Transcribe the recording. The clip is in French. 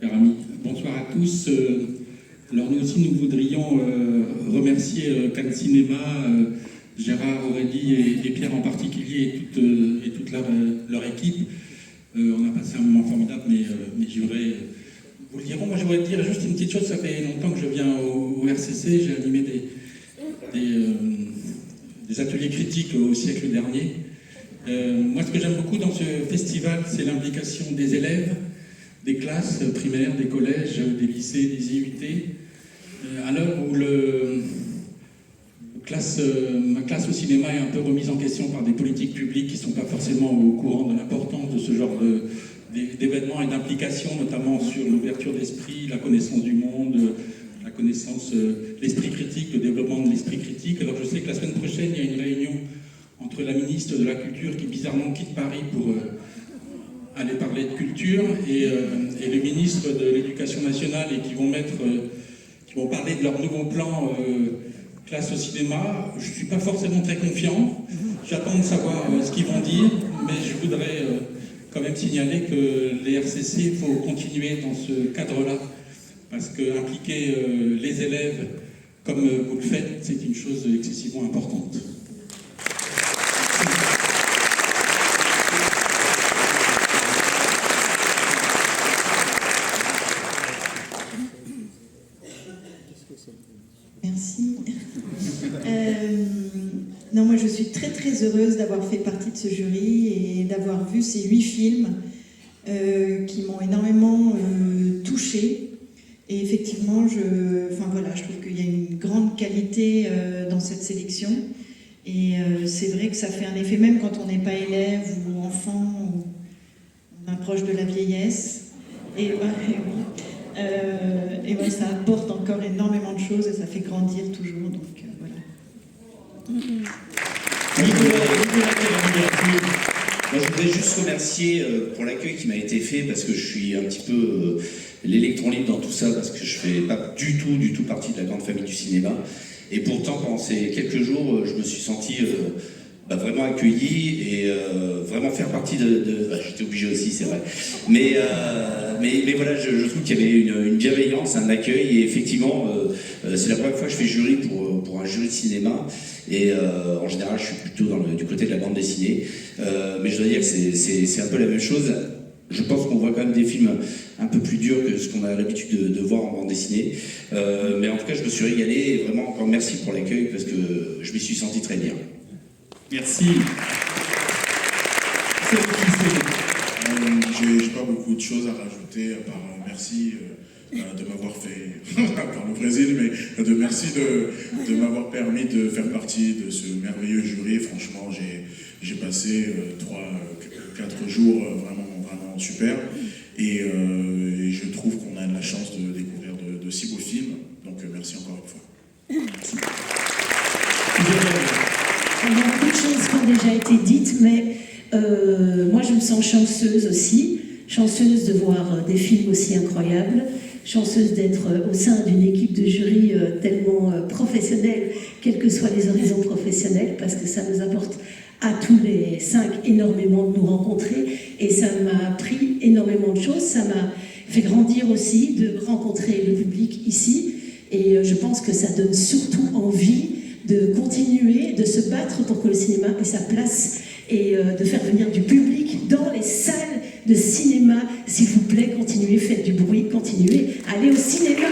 chers amis. Bonsoir à tous. Alors nous aussi, nous voudrions remercier Cannes Cinéma, Gérard, Aurélie et Pierre en particulier et toute leur équipe. On a passé un moment formidable, mais je voudrais vous le dire. Moi, je voudrais dire juste une petite chose. Ça fait longtemps que je viens au RCC. J'ai animé des ateliers critiques au siècle dernier. Moi, ce que j'aime beaucoup dans ce festival, c'est l'implication des élèves, des classes primaires, des collèges, des lycées, des IUT. À l'heure où ma classe au cinéma est un peu remise en question par des politiques publiques qui ne sont pas forcément au courant de l'importance de ce genre d'événements et d'implications, notamment sur l'ouverture d'esprit, la connaissance du monde, la connaissance, l'esprit critique, le développement de l'esprit critique. Alors je sais que la semaine prochaine, il y a une réunion entre la ministre de la Culture qui bizarrement quitte Paris pour aller parler de culture et le ministre de l'Éducation nationale et qui vont parler de leur nouveau plan classe au cinéma. Je ne suis pas forcément très confiant. J'attends de savoir ce qu'ils vont dire, mais je voudrais quand même signaler que les RCC, il faut continuer dans ce cadre-là, parce que impliquer les élèves comme vous le faites, c'est une chose excessivement importante. Merci. Non, moi je suis très très heureuse d'avoir fait partie de ce jury et d'avoir vu ces 8 films qui m'ont énormément touchée. Et effectivement, je trouve qu'il y a une grande qualité dans cette sélection. Et c'est vrai que ça fait un effet, même quand on n'est pas élève ou enfant, ou on approche de la vieillesse. Et ça apporte encore énormément de choses et ça fait grandir toujours. Donc voilà. Moi, je voudrais juste remercier pour l'accueil qui m'a été fait, parce que je suis un petit peu l'électron libre dans tout ça, parce que je fais pas du tout partie de la grande famille du cinéma. Et pourtant, pendant ces quelques jours, je me suis senti vraiment accueilli et vraiment faire partie j'étais obligé aussi, c'est vrai. Mais voilà, je trouve qu'il y avait une bienveillance, un accueil, et effectivement, c'est la première fois que je fais jury pour un jury de cinéma. Et en général, je suis plutôt du côté de la bande dessinée. Mais je dois dire que c'est un peu la même chose. Je pense qu'on voit quand même des films un peu plus durs que ce qu'on a l'habitude de voir en bande dessinée. Mais en tout cas, je me suis régalé. Et vraiment, encore merci pour l'accueil, parce que je m'y suis senti très bien. Merci. J'ai pas beaucoup de choses à rajouter, à part merci de m'avoir fait, par le Brésil, mais merci de m'avoir permis de faire partie de ce merveilleux jury. Franchement, j'ai passé 3-4 jours vraiment super, et je trouve qu'on a de la chance de découvrir de si beaux films, donc merci encore une fois. Merci. Il y a beaucoup de choses qui ont déjà été dites, mais moi je me sens chanceuse aussi, chanceuse de voir des films aussi incroyables, chanceuse d'être au sein d'une équipe de jury tellement professionnelle, quels que soient les horizons professionnels, parce que ça nous apporte à tous les 5 énormément de nous rencontrer, et ça m'a appris énormément de choses, ça m'a fait grandir aussi de rencontrer le public ici, et je pense que ça donne surtout envie de continuer, de se battre pour que le cinéma ait sa place et de faire venir du public dans les salles de cinéma. S'il vous plaît, continuez, faites du bruit, continuez, allez au cinéma.